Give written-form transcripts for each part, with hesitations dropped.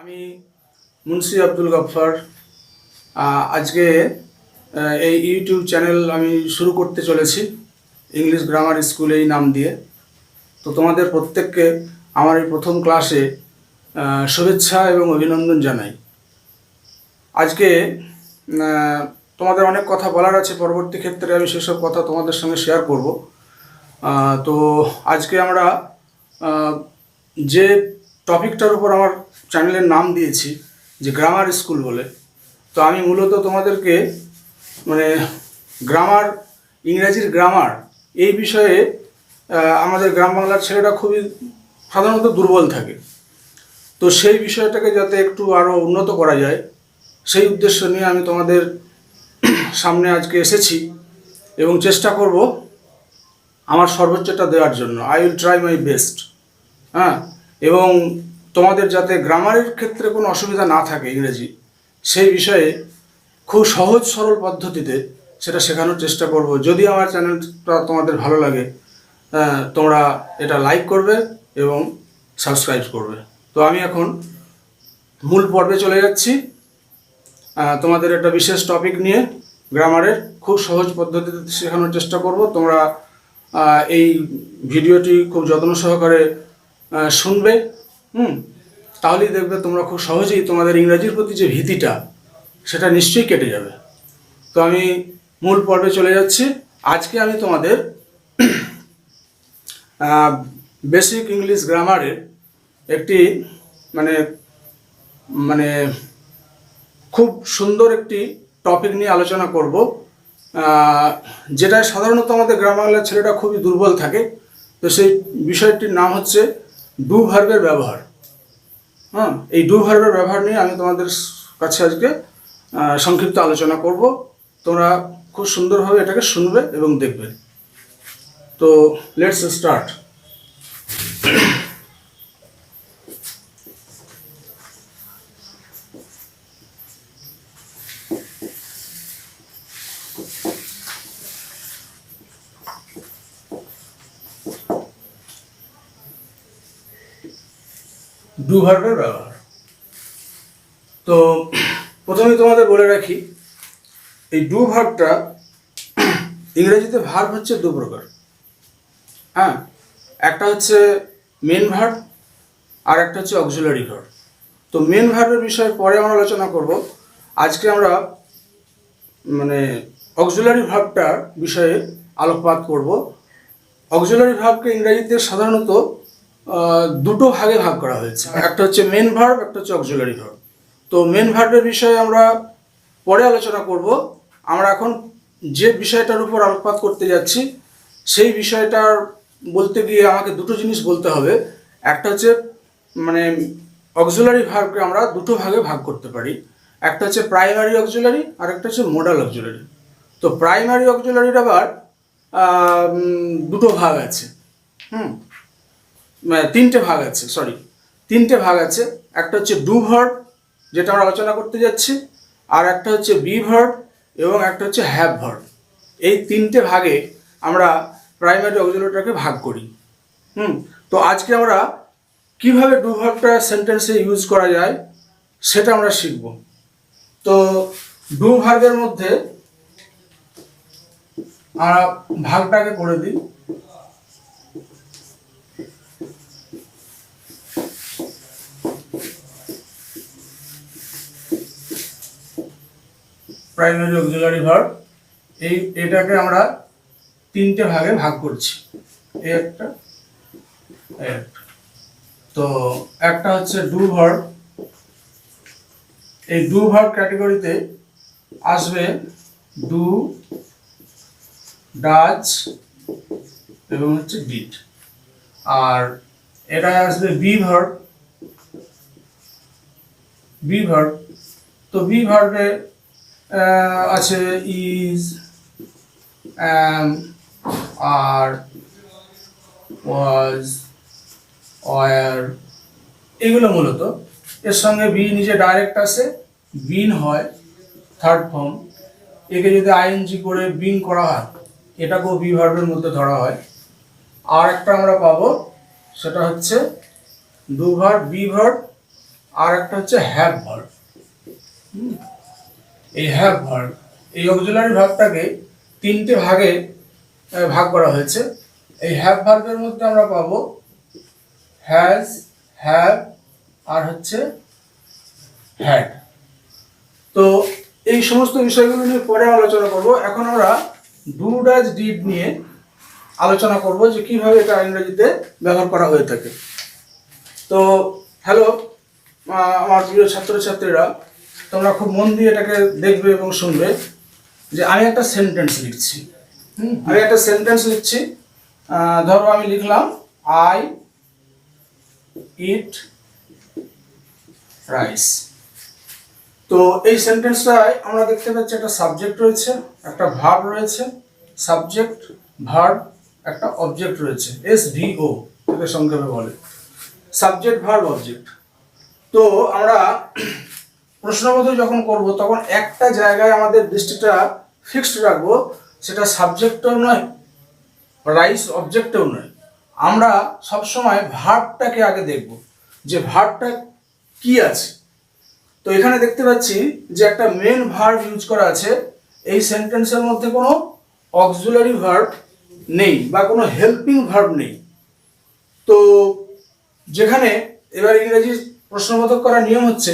আমি মুন্সি আব্দুল গফফার। আজকে এই ইউটিউব চ্যানেল আমি শুরু করতে চলেছি ইংলিশ গ্রামার স্কুল এই নাম দিয়ে। তো তোমাদের প্রত্যেককে আমার এই প্রথম ক্লাসে শুভেচ্ছা এবং অভিনন্দন জানাই। আজকে তোমাদের অনেক কথা বলার আছে, পরবর্তী ক্ষেত্রে আমি সেসব কথা তোমাদের সঙ্গে শেয়ার করব। তো আজকে আমরা যে টপিকটার উপর আমার চ্যানেলের নাম দিয়েছি যে গ্রামার স্কুল বলে, তো আমি মূলত তোমাদেরকে গ্রামার, ইংরাজির গ্রামার এই বিষয়ে আমাদের গ্রাম বাংলার ছেলেরা খুবই সাধারণত দুর্বল থাকে। তো সেই বিষয়টাকে যাতে একটু আরও উন্নত করা যায় সেই উদ্দেশ্য নিয়ে আমি তোমাদের সামনে আজকে এসেছি এবং চেষ্টা করব আমার সর্বোচ্চটা দেওয়ার জন্য। I will try my best. এবং তোমাদের যাতে গ্রামারের ক্ষেত্রে কোনো অসুবিধা না থাকে ইংরেজি, সেই বিষয়ে খুব সহজ সরল পদ্ধতিতে সেটা শেখানোর চেষ্টা করব। যদি আমার চ্যানেলটা তোমাদের ভালো লাগে তোমরা এটা লাইক করবে এবং সাবস্ক্রাইব করবে। তো আমি এখন মূল পর্বে চলে যাচ্ছি। তোমাদের একটা বিশেষ টপিক নিয়ে গ্রামারের খুব সহজ পদ্ধতিতে শেখানোর চেষ্টা করব। তোমরা এই ভিডিওটি খুব যত্ন সহকারে শুনবে, তাহলেই দেখবে তোমরা খুব সহজেই তোমাদের ইংরাজির প্রতি যে ভীতিটা সেটা নিশ্চয়ই কেটে যাবে। তো আমি মূল পর্বে চলে যাচ্ছি। আজকে আমি তোমাদের বেসিক ইংলিশ গ্রামারের একটি মানে খুব সুন্দর একটি টপিক নিয়ে আলোচনা করব, যেটা সাধারণত আমাদের গ্রাম বাংলার ছেলেটা খুবই দুর্বল থাকে। তো সেই বিষয়টির নাম হচ্ছে ডু ভার্বের ব্যবহার। এই ডু ভার্বের ব্যবহার নিয়ে আমি তোমাদের কাছে আজকে সংক্ষিপ্ত আলোচনা করব। তোমরা খুব সুন্দরভাবে এটাকে শুনবে এবং দেখবে। তো লেটস স্টার্ট। ডু ভার্বের ব্যবহার। তো প্রথমে তোমাদের বলে রাখি, এই ডু ভার্বটা ইংরেজিতে ভার্ব হচ্ছে দু প্রকার। একটা হচ্ছে মেন ভার্ব আর একটা হচ্ছে অক্সিলারি ভার্ব। তো মেন ভার্বের বিষয়ে পরে আমরা আলোচনা করব। আজকে আমরা অক্সিলারি ভার্বটার বিষয়ে আলোকপাত করব। অক্সিলারি ভার্বকে ইংরেজিতে সাধারণত দুটো ভাগে ভাগ করা হয়েছে, একটা হচ্ছে মেন ভার্ব, একটা হচ্ছে অক্সিলারি ভার্ব। তো মেন ভার্বের বিষয়ে আমরা পরে আলোচনা করব। আমরা এখন যে বিষয়টার উপর আলোকপাত করতে যাচ্ছি সেই বিষয়টার বলতে গিয়ে আমাকে দুটো জিনিস বলতে হবে। একটা হচ্ছে অক্সিলারি ভার্বকে আমরা দুটো ভাগে ভাগ করতে পারি। একটা হচ্ছে প্রাইমারি অক্সিলারি আর একটা হচ্ছে মোডাল অক্সিলারি। তো প্রাইমারি অক্সিলারির আবার দুটো ভাগ আছে, তিনটে ভাগ আছে। একটা হচ্ছে ডু ভার্ব, যেটা আমরা আলোচনা করতে যাচ্ছি, আর একটা হচ্ছে বি ভার্ব এবং একটা হচ্ছে হ্যাভ ভার্ব। এই তিনটে ভাগে আমরা প্রাইমারি অক্সিলারিটাকে ভাগ করি। তো আজকে আমরা কিভাবে ডু ভার্বটা সেন্টেন্সে ইউজ করা যায় সেটা আমরা শিখব। তো ডু ভার্বের মধ্যে আমরা ভাগটাকে করে দিই। প্রাইমারি অক্সিলারি ভার্ব এটাকে আমরা তিনটে ভাগে ভাগ করছি। একটা তো একটা হচ্ছে ডু ভার্ব। এই ডু ভার্ব ক্যাটাগরিতে আসবে ডু, ডাজ এবং হচ্ছে ডিড। আর এটা আসবে বি ভার্ব। তো বি ভার্বে আছে is, am, are, was, were, এগুলো মূলত। এর সঙ্গে বি নিজে ডাইরেক্ট আসে, বিন হয় থার্ড ফর্ম। একে যদি আইএনজি করে বিন করা হয় এটাকেও বি ভার্বের মধ্যে ধরা হয়। আর একটা আমরা পাবো, সেটা হচ্ছে ডু ভার্ব, বি ভার্ব আর একটা হচ্ছে হ্যাভ ভার্ব। এই হ্যাভ ভার্ব, এই অক্সিলারি ভার্বটাকে তিনটে ভাগে ভাগ করা হয়েছে। এই হ্যাভ ভার্বের মধ্যে আমরা পাবো হ্যাজ, হ্যাভ আর হচ্ছে হ্যাড। তো এই সমস্ত বিষয়গুলো নিয়ে পরে আলোচনা করব। এখন আমরা ডু, ডাজ, ডিড নিয়ে আলোচনা করব যে কিভাবে এটা ইংরেজিতে ব্যবহার করা হয়ে থাকে। তো হ্যালো আমার প্রিয় ছাত্রছাত্রীরা, তোমরা খুব মন দিয়ে এটাকে দেখবে এবং শুনবে যে আমি একটা সেন্টেন্স লিখছি। ধরো আমি লিখলাম আই ইট রাইস। তো এই সেন্টেন্সটায় আমরা দেখতে পাচ্ছি একটা সাবজেক্ট রয়েছে, একটা ভার্ব রয়েছে, সাবজেক্ট ভার্ব, একটা অবজেক্ট রয়েছে, SVO একে সংক্ষেপে বলে, সাবজেক্ট ভার্ব অবজেক্ট। তো আমরা প্রশ্নবোধক যখন করব তখন একটা জায়গায় আমাদের দৃষ্টিটা ফিক্সড রাখবো, সেটা সাবজেক্টও নয়, রাইস অবজেক্টও নয়। আমরা সবসময় ভার্বটাকে আগে দেখব যে ভার্বটা কি আছে। তো এখানে দেখতে পাচ্ছি যে একটা মেন ভার্ব ইউজ করা আছে। এই সেন্টেন্সের মধ্যে কোনো অক্সিলারি ভার্ব নেই বা কোনো হেল্পিং ভার্ব নেই। তো যেখানে এবার ইংরেজি প্রশ্নবোধক করার নিয়ম হচ্ছে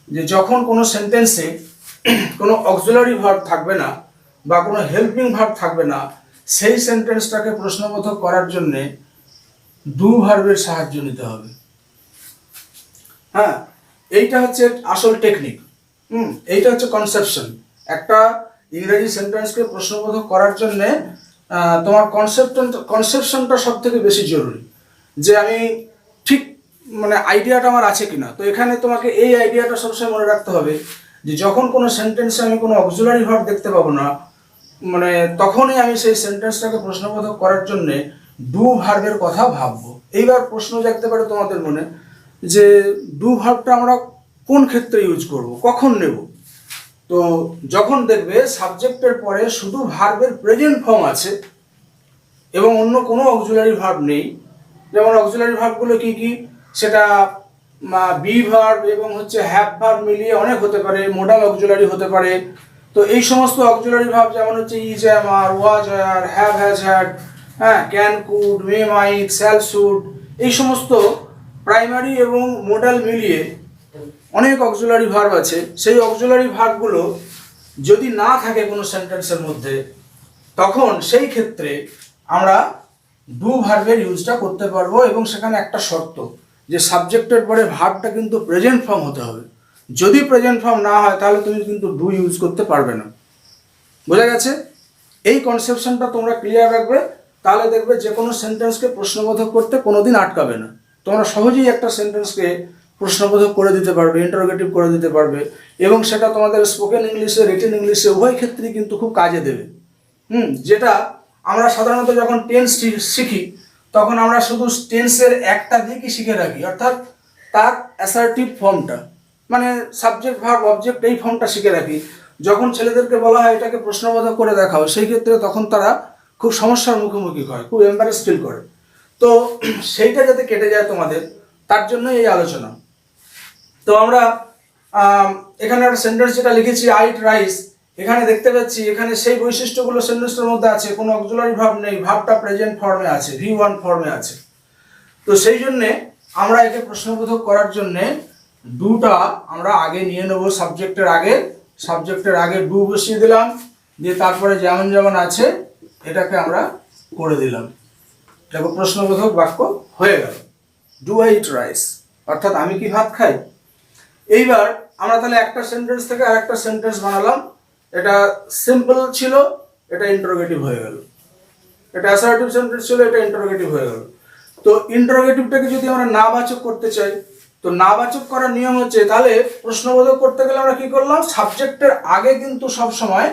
যে যখন কোনো সেন্টেন্সে কোনো অক্সিলারি ভার্ব থাকবে না বা কোনো হেল্পিং ভার্ব থাকবে না, সেই সেন্টেন্সটাকে প্রশ্নবোধক করার জন্যে ডু ভার্বের সাহায্য নিতে হবে। হ্যাঁ, এইটা হচ্ছে আসল টেকনিক। এইটা হচ্ছে কনসেপশন। একটা ইংরেজি সেন্টেন্সকে প্রশ্নবোধক করার জন্যে তোমার কনসেপশনটা সব থেকে বেশি জরুরি, যে আমি ঠিক মানে আইডিয়াটা আমার আছে কিনা। তো এখানে তোমাকে এই আইডিয়াটা সবসময় মনে রাখতে হবে যে যখন কোনো সেন্টেন্সে আমি কোনো অক্সিলারি ভার্ব দেখতে পাবো না, মানে তখনই আমি সেই সেন্টেন্সটাকে প্রশ্নবোধক করার জন্যে ডু ভার্বের কথা ভাববো। এইবার প্রশ্ন জাগতে পারে তোমাদের মনে যে ডু ভার্বটা আমরা কোন ক্ষেত্রে ইউজ করব, কখন নেব। তো যখন দেখবে সাবজেক্টের পরে শুধু ভার্বের প্রেজেন্ট ফর্ম আছে এবং অন্য কোনো অক্সিলারি ভার্ব নেই। যেমন অক্সিলারি ভার্বগুলো কি কি, সেটা বি ভার্ব এবং হচ্ছে হ্যাভ ভার্ব মিলিয়ে অনেক হতে পারে, মোডাল অক্সিলারি হতে পারে। তো এই সমস্ত অক্সিলারি ভার্ব যেমন হচ্ছে is, am, are, was, were, have, has, had, হ্যাঁ, can, could, may, might, shall, should, এই সমস্ত প্রাইমারি এবং মোডাল মিলিয়ে অনেক অক্সিলারি ভার্ব আছে। সেই অক্সিলারি ভার্বগুলো যদি না থাকে কোনো সেন্টেন্সের মধ্যে, তখন সেই ক্ষেত্রে আমরা ডু ভার্বের ইউজটা করতে পারবো। এবং সেখানে একটা শর্ত, যে সাবজেক্টের পরে ভার্বটা কিন্তু প্রেজেন্ট ফর্ম হতে হবে। যদি প্রেজেন্ট ফর্ম না হয় তাহলে তুমি কিন্তু ডু ইউজ করতে পারবে না। বোঝা গেছে? এই কনসেপশনটা তোমরা ক্লিয়ার রাখবে, তাহলে দেখবে যে কোনো সেন্টেন্সকে প্রশ্নবোধক করতে কোনোদিন আটকাবে না। তোমরা সহজেই একটা সেন্টেন্সকে প্রশ্নবোধক করে দিতে পারবে, ইন্টারোগেটিভ করে দিতে পারবে, এবং সেটা তোমাদের স্পোকেন ইংলিশে, রিটেন ইংলিশে উভয় ক্ষেত্রেই কিন্তু খুব কাজে দেবে। যেটা আমরা সাধারণত যখন টেন্স শিখি তখন আমরা শুধু টেন্সের একটা দিকই শিখে রাখি, অর্থাৎ তার অ্যাসার্টিভ ফর্মটা, মানে সাবজেক্ট ভার্ব অবজেক্ট, এই ফর্মটা শিখে রাখি। যখন ছেলেদেরকে বলা হয় এটাকে প্রশ্নবোধক করে দেখাও, সেই ক্ষেত্রে তখন তারা খুব সমস্যার মুখোমুখি হয়, খুব এম্বারেস ফিল করে। তো সেইটা যাতে কেটে যায় তোমাদের, তার জন্য এই আলোচনা। তো আমরা এখানে একটা সেন্টেন্স যেটা লিখেছি আই ইট রাইস, এখানে দেখতে পাচ্ছি এখানে সেই বৈশিষ্ট্যগুলো সেন্টেন্সটার মধ্যে আছে। কোনো অক্সিলারি ভার্ব নেই, ভার্বটা প্রেজেন্ট ফর্মে আছে, V1 ফর্মে আছে। তো সেই জন্যে আমরা একে প্রশ্নবোধক করার জন্যে ডুটা আমরা আগে নিয়ে নেবো। সাবজেক্টের আগে ডু বসিয়ে দিলাম, দিয়ে তারপরে যেমন যেমন আছে এটাকে আমরা করে দিলাম। দেখো প্রশ্নবোধক বাক্য হয়ে গেল, ডু আই ইট রাইস, অর্থাৎ আমি কি ভাত খাই। এইবার আমরা তাহলে একটা সেন্টেন্স থেকে আরেকটা সেন্টেন্স বানালাম। এটা সিম্পল ছিল, এটা ইন্টারোগেটিভ হয়ে গেল। এটা অ্যাসার্টিভ সেন্টেন্স ছিল, এটা ইন্টারোগেটিভ হয়ে গেল। তো ইন্টারোগেটিভটাকে যদি আমরা নাবাচক করতে চাই, তো নাবাচক করার নিয়ম হচ্ছে, তাহলে প্রশ্নবোধক করতে গেলে আমরা কি করলাম, সাবজেক্টের আগে কিন্তু সব সময়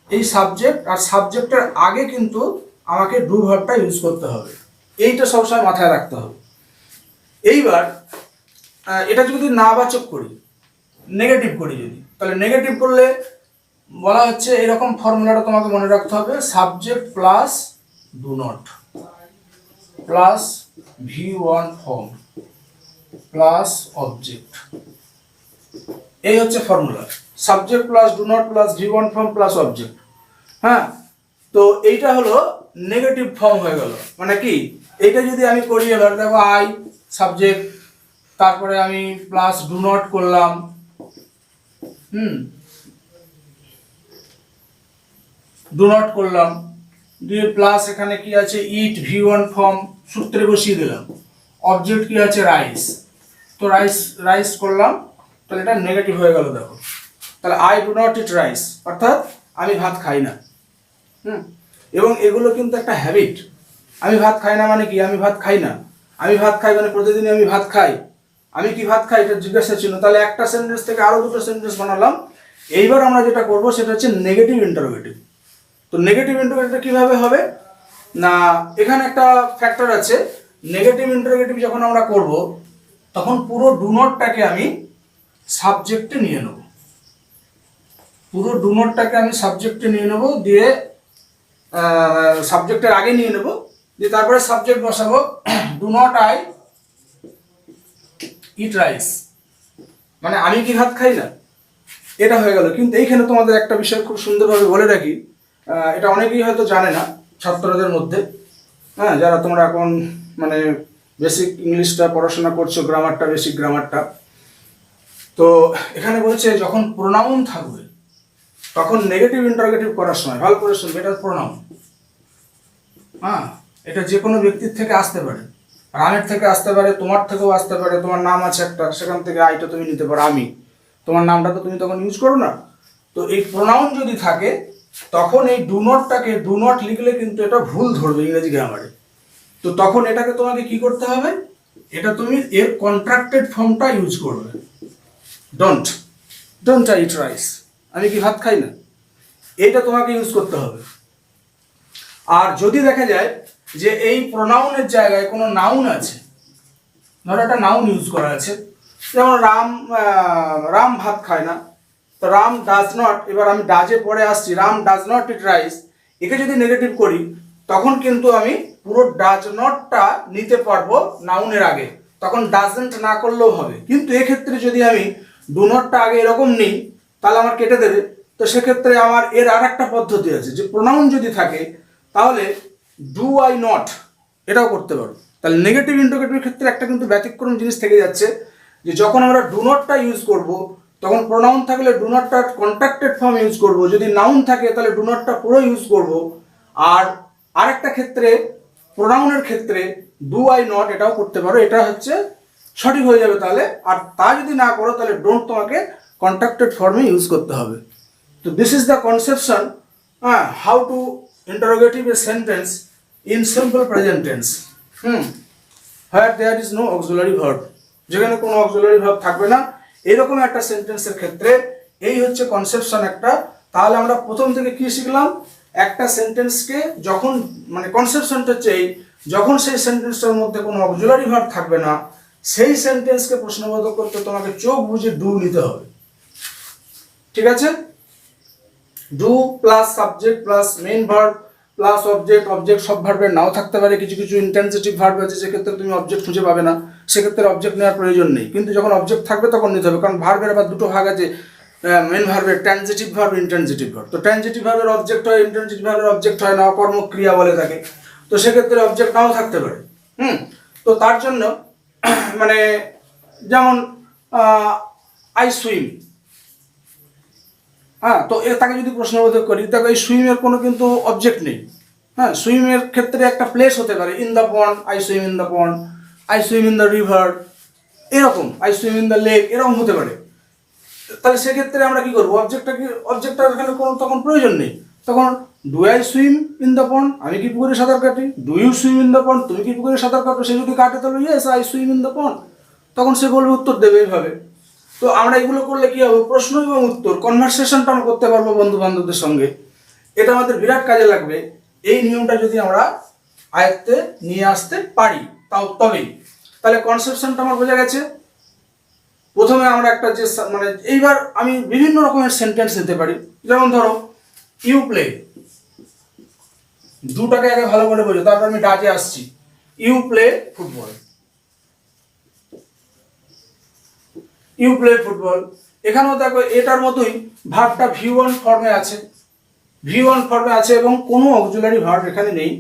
এই সাবজেক্ট আর সাবজেক্টের আগে কিন্তু আমাকে ডু ভার্বটা ইউজ করতে হবে। এইটা সবসময় মাথায় রাখতে হবে। এইবার এটা যদি নাবাচক করি, নেগেটিভ করি যদি, তাহলে নেগেটিভ করলে বলা হচ্ছে এরকম ফর্মুলাটা তোমাকে মনে রাখতে হবে, subject plus do not plus V1 form. Plus object, এই হচ্ছে formula. Subject plus do not plus V one form plus object. হ্যাঁ, তো এইটা হলো নেগেটিভ ফর্ম হয়ে গেল। মানে কি, এইটা যদি আমি করি, এবার দেখো আই সাবজেক্ট, তারপরে আমি প্লাস ডু নট করলাম, ডু নট করলাম, দিয়ে প্লাস এখানে কি আছে ইট ভি ওয়ান ফর্ম সূত্রে বসিয়ে দিলাম, অবজেক্ট কি আছে রাইস, তো রাইস রাইস করলাম, তাহলে এটা নেগেটিভ হয়ে গেল। দেখো তাহলে I do not eat rice, অর্থাৎ আমি ভাত খাই না। এবং এগুলো কিন্তু একটা হ্যাবিট। আমি ভাত খাই না মানে কি, আমি ভাত খাই না, আমি ভাত খাই মানে প্রতিদিন আমি ভাত খাই, আমি কি ভাত খাই, এটা জিজ্ঞাসা ছিল। তাহলে একটা সেন্টেন্স থেকে আরো দুটো সেন্টেন্স বানালাম। এইবার আমরা যেটা করব সেটা হচ্ছে নেগেটিভ ইন্টারোগেটিভ। তো নেগেটিভ ইন্টারোগেটিভ কিভাবে হবে না, এখানে একটা ফ্যাক্টর আছে। নেগেটিভ ইন্টারোগেটিভ যখন আমরা করব তখন পুরো ডু নটটাকে আমি সাবজেক্টে নিয়ে নেব, পুরো ডু নটটাকে আমি সাবজেক্টে নিয়ে নেব, দিয়ে সাবজেক্টের আগে নিয়ে নেব, দিয়ে তারপরে সাবজেক্ট বসাবো, do not I eat rice, মানে আমি কি ভাত খাই না, এটা হয়ে গেল। কিন্তু এইখানে তোমাদের একটা বিষয় খুব সুন্দরভাবে বলে রাখি, এটা অনেকেই হয়তো জানে না ছাত্রদের মধ্যে, হ্যাঁ, যারা তোমরা এখন মানে বেসিক ইংলিশটা পড়াশোনা করছো, গ্রামারটা, বেসিক গ্রামারটা। তো এখানে বলছে যখন প্রোনাউন থাকবে তখন নেগেটিভ ইন্টারোগেটিভ করার সময় ভালো করে শুনবে, এটা প্রোনাউন। হ্যাঁ, এটা যে কোনো ব্যক্তির থেকে আসতে পারে, রামের থেকে আসতে পারে, তোমার থেকেও আসতে পারে। তোমার নাম আছে একটা, সেখান থেকে আইটা তুমি নিতে পারো আমি, তোমার নামটা তো তুমি তখন ইউজ করো না। তো এই প্রোনাউন যদি থাকে তখন এই ডু নটটাকে, ডু নট লিখলে কিন্তু এটা ভুল ধরবে ইংরেজি গ্রামারে। তো তখন এটাকে তোমাকে কি করতে হবে, এটা তুমি এর কন্ট্রাক্টেড ফর্মটা ইউজ করবে। Don't, don't I eat rice, আমি কি ভাত খাই না, এইটা তোমাকে ইউজ করতে হবে। আর যদি দেখা যায় যে এই প্রোনাউনের জায়গায় কোনো নাউন আছে, ধরো একটা নাউন ইউজ করা আছে, যেমন রাম ভাত খায় না, তো রাম ডাজ নট, এবার আমি ডাজে পরে আসছি, Ram does not eat rice, একে যদি নেগেটিভ করি তখন কিন্তু আমি পুরো ডাজ নটটা নিতে পারবো নাউনের আগে, তখন ডাজেন্ট না করলেও হবে। কিন্তু এক্ষেত্রে যদি আমি ডু নটটা আগে এরকম নিই তাহলে আমার কেটে দেবে। তো সেক্ষেত্রে আমার এর আর একটা পদ্ধতি আছে, যে প্রোনাউন যদি থাকে তাহলে ডু আই নট এটাও করতে পারো। তাহলে নেগেটিভ ইন্টারোগেটিভের ক্ষেত্রে একটা কিন্তু ব্যতিক্রম জিনিস থেকে যাচ্ছে, যে যখন আমরা ডু নটটা ইউজ করব তখন প্রোনাউন থাকলে ডু নটটা কন্ট্রাক্টেড ফর্ম ইউজ করব, যদি নাউন থাকে তাহলে ডু নটটা পুরো ইউজ করব। আর আরেকটা ক্ষেত্রে, প্রোনাউনের ক্ষেত্রে ডু আই নট এটাও করতে পারো, এটা হচ্ছে সঠিক হয়ে যাবে তাহলে। আর তা যদি না করো তাহলে ডোন্ট তোমাকে কন্ট্রাক্টেড ফর্মে ইউজ করতে হবে। তো this is the conception how to interrogative a sentence in simple present tense, where there is no auxiliary verb, যেখানে কোনো অক্সিলারি ভার্ব থাকবে না, এরকম একটা সেন্টেন্সের ক্ষেত্রে এই হচ্ছে কনসেপশন একটা। তাহলে আমরা প্রথম থেকে কি শিখলাম, একটা সেন্টেন্সকে যখন, মানে কনসেপশনটা হচ্ছে এই, যখন সেই সেন্টেন্সটার মধ্যে কোনো অক্সিলারি ভার্ব থাকবে না সেই সেন্টেন্সকে প্রশ্নবোধক করতে তোমাকে চোখ বুঝে ডু নিতে হবে। ঠিক আছে, do plus subject plus main verb plus object, object সব ভার্বের নাও থাকতে পারে, কিছু কিছু ইন্ট্রানজিটিভ ভার্ব আছে সেক্ষেত্রে তুমি অবজেক্ট খুঁজে পাবে না, সেক্ষেত্রে অবজেক্ট নেওয়ার প্রয়োজন নেই। কিন্তু যখন অবজেক্ট থাকবে তখন নিতে হবে, কারণ ভার্বের আবার দুটো ভাগ আছে, মেইন ভার্বের ট্রানজিটিভ ভার্ব, ইন্ট্রানজিটিভ ভার্ব। তো ট্রানজিটিভ ভার্বের অবজেক্ট হয়, ইন্ট্রানজিটিভ ভার্বের অবজেক্ট হয় না, কর্মক্রিয়া বলে থাকে, তো সেক্ষেত্রে অবজেক্ট নাও থাকতে পারে। তো তার জন্য মানে যেমন আই সুইম, হ্যাঁ, তো তাকে যদি প্রশ্নবোধক করি, দেখো এই সুইমের কোনো কিন্তু অবজেক্ট নেই। হ্যাঁ, সুইমের ক্ষেত্রে একটা প্লেস হতে পারে, in the pond, I swim in the pond, I swim in the river, এরকম, I swim in the lake, এরকম হতে পারে। তাহলে সেক্ষেত্রে আমরা কি করবো, অবজেক্টটার এখানে কোনো তখন প্রয়োজন নেই। তখন do I swim in the pond, আমি কি পুকুরে সাঁতার কাটি, do you swim in the pond, তুমি কি পুকুরে সাঁতার কাটো, সে যদি কাটে তাহলে yes I swim in the pond, তখন সে বলবে, উত্তর দেবে এইভাবে। তো আমরা এগুলো করলে কি হবে, প্রশ্ন এবং উত্তর কনভারসেশনটা আমরা করতে পারবো বন্ধু বান্ধবদের সঙ্গে, এটা আমাদের বিরাট কাজে লাগবে। এই নিয়মটা যদি আমরা আয়ত্তে নিয়ে আসতে পারি তবেই। তাহলে কনসেপশনটা আমার বোঝা গেছে। প্রথমে আমরা একটা যে মানে এইবার আমি বিভিন্ন রকমের সেন্টেন্স নিতে পারি, যেমন ধরো ইউ প্লে, দুটাকে আগে ভালো করে বোঝো, তারপর আমি ডাজে আসছি। You play football, you play football. এখানেও দেখো এটার মতোই ভার্বটা V1 ফর্মে আছে, V1 ফর্মে আছে এবং কোনো অক্সিলারি ভার্ব এখানে নেই।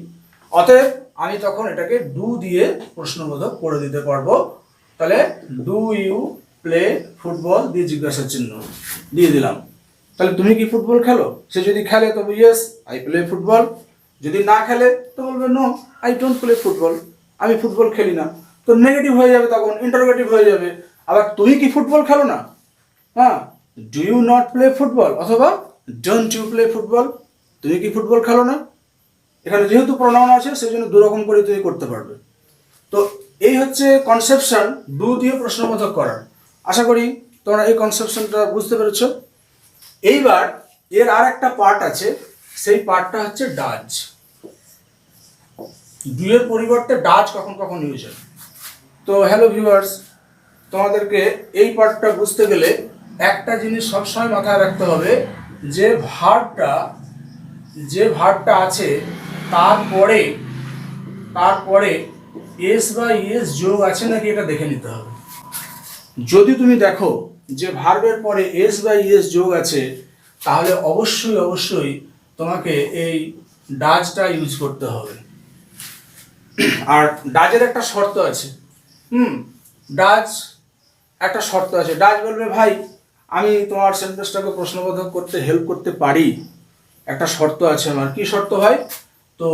অতএব আমি তখন এটাকে ডু দিয়ে প্রশ্নবোধক করে দিতে পারবো। তাহলে ডু ইউ প্লে ফুটবল দিয়ে জিজ্ঞাসা চিহ্ন দিয়ে দিলাম। তাহলে তুমি কি ফুটবল খেলো? সে যদি খেলে তবে ইয়েস আই প্লে ফুটবল, যদি না খেলে তো বলবে no I don't play football, আমি ফুটবল খেলি না। তো নেগেটিভ হয়ে যাবে, তখন ইন্টারোগেটিভ হয়ে যাবে। আবার তুমি কি ফুটবল খেলো না, হ্যাঁ, do you not play football অথবা ডোন্ট ইউ প্লে ফুটবল, তুমি কি ফুটবল খেলো না। এখানে যেহেতু প্রোনাউন আছে সেই জন্য দুরকম করে তুমি করতে পারবে। তো এই হচ্ছে কনসেপশন ডু দিয়ে প্রশ্নবোধক করার। আশা করি তোমরা এই কনসেপশনটা বুঝতে পেরেছ। এইবার এর আর একটা পার্ট আছে, সেই পার্টটা হচ্ছে ডাজ। ডু এর পরিবর্তে ডাজ কখন কখন ইউজ হয়। তো হ্যালো ভিউয়ার্স, তোমাদেরকে এই পার্টটা বুঝতে গেলে একটা জিনিস সবসময় মাথায় রাখতে হবে, যে ভার্বটা আছে তারপরে এস বা ইএস যোগ আছে নাকি এটা দেখে নিতে হবে। যদি তুমি দেখো যে ভার্বের পরে এস বা ইএস যোগ আছে, তাহলে অবশ্যই তোমাকে এই ডাজটা ইউজ করতে হবে। আর ডাজের একটা শর্ত আছে, ডাজ একটা শর্ত আছে। ডাজ বলবে ভাই আমি তোমার সেন্টেন্সটাকে প্রশ্নবোধক করতে হেল্প করতে পারি, একটা শর্ত আছে আমার। কি শর্ত ভাই? তো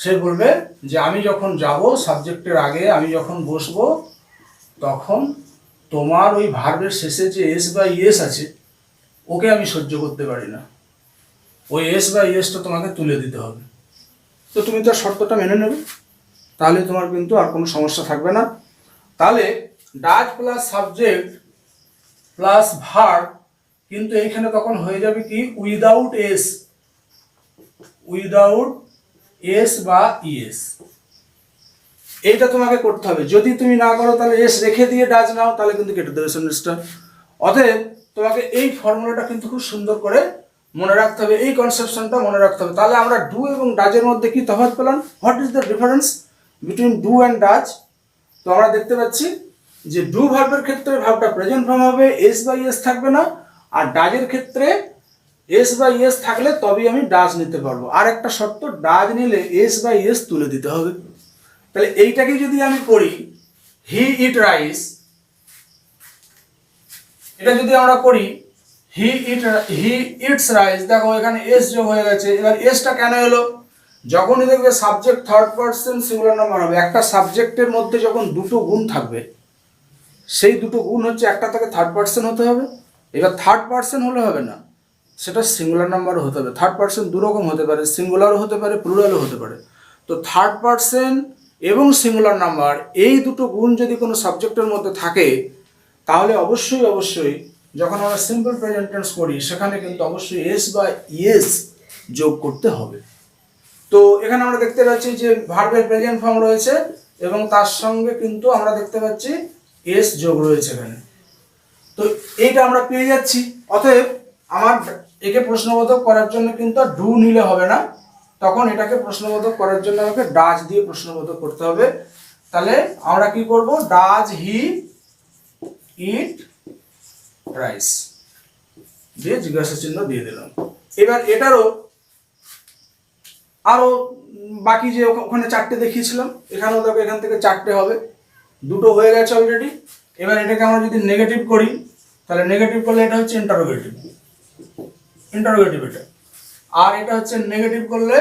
সে বলবে যে আমি যখন যাব সাবজেক্টের আগে, আমি যখন বসবো, তখন তোমার ওই ভার্বের শেষে যে এস বা ইএস আছে ওকে আমি সহ্য করতে পারি না, ওই এস বা ইএসটা তোমাকে তুলে দিতে হবে। তো তুমি তার শর্তটা মেনে নেবে, তাহলে তোমার কিন্তু আর কোনো সমস্যা থাকবে না। তাহলে does plus subject plus verb কিন্তু এইখানে তখন হয়ে যাবে কি উইদাউট এস বা ইএস। এইটা তোমাকে করতে হবে। যদি তুমি না করো তাহলে এস রেখে দিয়ে ডাজ নাও, তাহলে কিন্তু কেটে দেবে সেন্টেন্সটা। অতএব তোমাকে এই ফর্মুলাটা কিন্তু খুব সুন্দর করে মনে রাখতে হবে, এই কনসেপশনটা মনে রাখতে হবে। তাহলে আমরা ডু এবং ডাজের মধ্যে কি তফাৎ পেলাম? What is the difference between do and does? তো আমরা দেখতে পাচ্ছি যে ডু ভার্বের ক্ষেত্রে ভার্বটা প্রেজেন্ট ফর্ম হবে, এস বা ইএস থাকবে না। আর ডাজের ক্ষেত্রে এস বা ইএস থাকলে তবেই আমি ডাজ নিতে পারবো। আর একটা শর্ত, ডাজ নিলে এস বা ইএস তুলে দিতে হবে। তাহলে এইটাকে যদি আমি করি হি এটা যদি আমরা করি হি ইটস রাইস, দেখো এখানে এস যোগ হয়ে গেছে। এবার এসটা কেন এলো? যখনই দেখবে subject third person singular number হবে, একটা সাবজেক্টের মধ্যে যখন দুটো গুণ থাকবে, সেই দুটো গুণ হচ্ছে একটা থেকে থার্ড পারসন হতে হবে। এবার থার্ড পারসন হলে হবে না, সেটা সিঙ্গুলার নাম্বারও হতে হবে। থার্ড পারসন দুরকম হতে পারে, সিঙ্গুলারও হতে পারে, প্লুরালও হতে পারে। তো থার্ড পারসন এবং সিঙ্গুলার নাম্বার এই দুটো গুণ যদি কোনো সাবজেক্টের মধ্যে থাকে, তাহলে অবশ্যই যখন আমরা সিম্পল প্রেজেন্ট টেন্স করি সেখানে কিন্তু অবশ্যই এস বা ইএস যোগ করতে হবে। তো এখানে আমরা দেখতে পাচ্ছি যে ভার্বের প্রেজেন্ট ফর্ম রয়েছে এবং তার সঙ্গে কিন্তু আমরা দেখতে পাচ্ছি এস যোগ রয়েছে এখানে। তো এইটা আমরা পেয়ে যাচ্ছি। অতএব আমার একে প্রশ্নবোধক করার জন্য কিন্তু আর ডু নিলে হবে না, তখন এটাকে প্রশ্নবোধক করার জন্য আমাকে ডাজ দিয়ে প্রশ্নবোধক করতে হবে। তাহলে আমরা কি করব? ডাজ হি ইট রাইস দিয়ে জিজ্ঞাসা চিহ্ন দিয়ে দিলাম। এবার এটারও আরো বাকি যে ওখানে চারটে দেখিয়েছিলাম, এখানেও দেখো এখান থেকে চারটে হবে, দুটো হয়ে গেছে অলরেডি। এবার এটাকে আমরা যদি নেগেটিভ করি, তাহলে নেগেটিভ করলে এটা হচ্ছে ইন্টারোগেটিভ এটা। আর এটা হচ্ছে নেগেটিভ করলে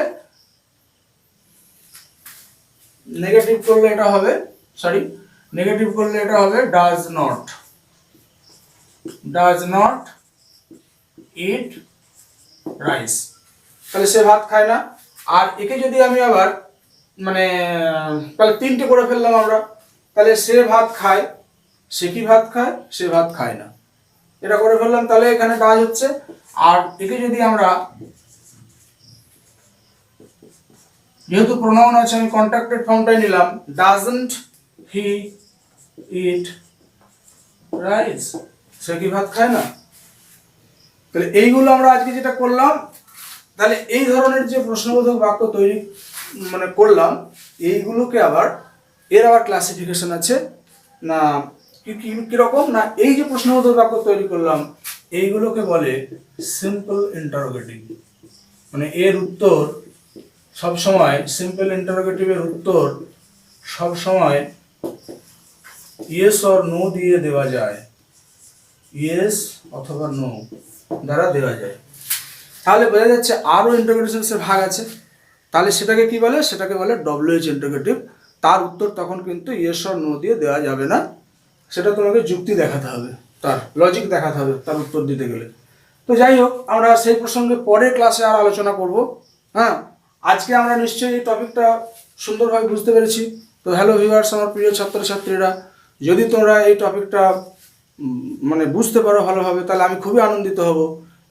এটা হবে ডাজ নট ইট রাইস। তাহলে সে ভাত খায় না। আর একে যদি আমি আবার তাহলে তিনটে করে ফেললাম আমরা। তাহলে সে ভাত খায়, সে কি ভাত খায়? সে ভাত খায় না, এটা করে ফেললাম। তাহলে এখানে ডাজ হচ্ছে। আর একে যদি আমরা, যেহেতু প্রোনাউন আছে আমি কন্ট্রাক্টেড ফর্মটাই নিলাম, ডাজন্ট হি ইট রাইস, সে কি ভাত খায় না। তাহলে এইগুলো আমরা আজকে যেটা করলাম, তাহলে এই ধরনের যে প্রশ্নবোধক বাক্য তৈরি করলাম, এইগুলোকে আবার এর আবার ক্লাসিফিকেশন আছে না, কিরকম না, এই যে প্রশ্নবোধক বাক্য তৈরি করলাম এইগুলোকে বলে সিম্পল ইন্টারোগেটিভ। মানে এর উত্তর সবসময়, সিম্পল ইন্টারোগেটিভের উত্তর সবসময় ইয়েস অর নো দিয়ে দেওয়া যায়, ইয়েস অথবা নো দ্বারা দেওয়া যায়। তাহলে বোঝা যাচ্ছে আরও ইন্টারোগেশনসের ভাগ আছে। তাহলে সেটাকে কি বলে? সেটাকে বলে ডব্লিউএইচ ইন্টারোগেটিভ। তার উত্তর তখন কিন্তু ইয়েস অর নো দিয়ে দেওয়া যাবে না, সেটা তোমাকে যুক্তি দেখাতে হবে, তার লজিক দেখাতে হবে তার উত্তর দিতে গেলে। তো যাই হোক, আমরা সেই প্রসঙ্গে পরের ক্লাসে আর আলোচনা করব। হ্যাঁ, আজকে আমরা নিশ্চয়ই এই টপিকটা সুন্দরভাবে বুঝতে পেরেছি। তো হ্যালো ভিউয়ার্স, আমার প্রিয় ছাত্রছাত্রীরা, যদি তোমরা এই টপিকটা মানে বুঝতে পারো ভালোভাবে, তাহলে আমি খুবই আনন্দিত হব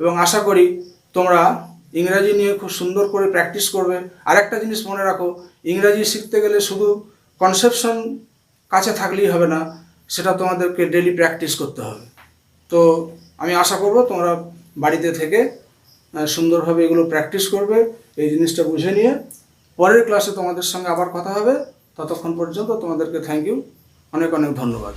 এবং আশা করি তোমরা ইংরাজি নিয়ে খুব সুন্দর করে প্র্যাকটিস করবে। আর একটা জিনিস মনে রাখো, ইংরাজি শিখতে গেলে শুধু কনসেপশন কাছে থাকলেই হবে না, সেটা তোমাদেরকে ডেলি প্র্যাকটিস করতে হবে। তো আমি আশা করব তোমরা বাড়িতে থেকে সুন্দরভাবে এগুলো প্র্যাকটিস করবে, এই জিনিসটা বুঝে নিয়ে পরের ক্লাসে তোমাদের সঙ্গে আবার কথা হবে। ততক্ষণ পর্যন্ত তোমাদেরকে থ্যাংক ইউ, অনেক অনেক ধন্যবাদ।